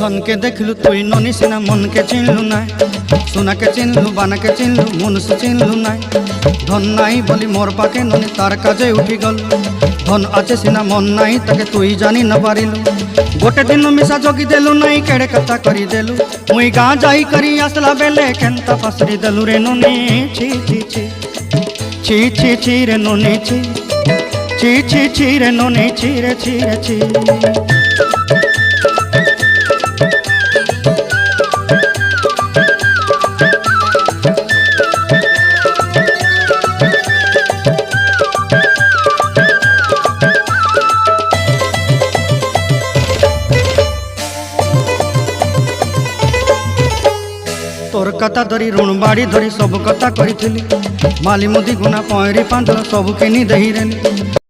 धन के देखलु तुई ननी सिना मन के चिन्हलु ना सोना के चिन्हलु बाना के चिन्हलु मनुष्य चिन्हलु ना धन नाई बोली मोर पाके ननी तार काजे उठी गल धन आचे सिना मन नाई ताके तुई जानी न पारिलु गोटे दिन मिसा जगी देलु नाई केड़े कथा करी देलु मुई गाँ जाई करी आसला बेले केंता फासरी देलु रे ननी छी छी छी छी छी छी रे ननी छी छी छी छी रे ननी छी रे छी रे छी। तोर कथा धरी ऋण बाड़ी धरी सब कथा करी माली मुदी गुना पहरी पांदर सब किनी दही रेली।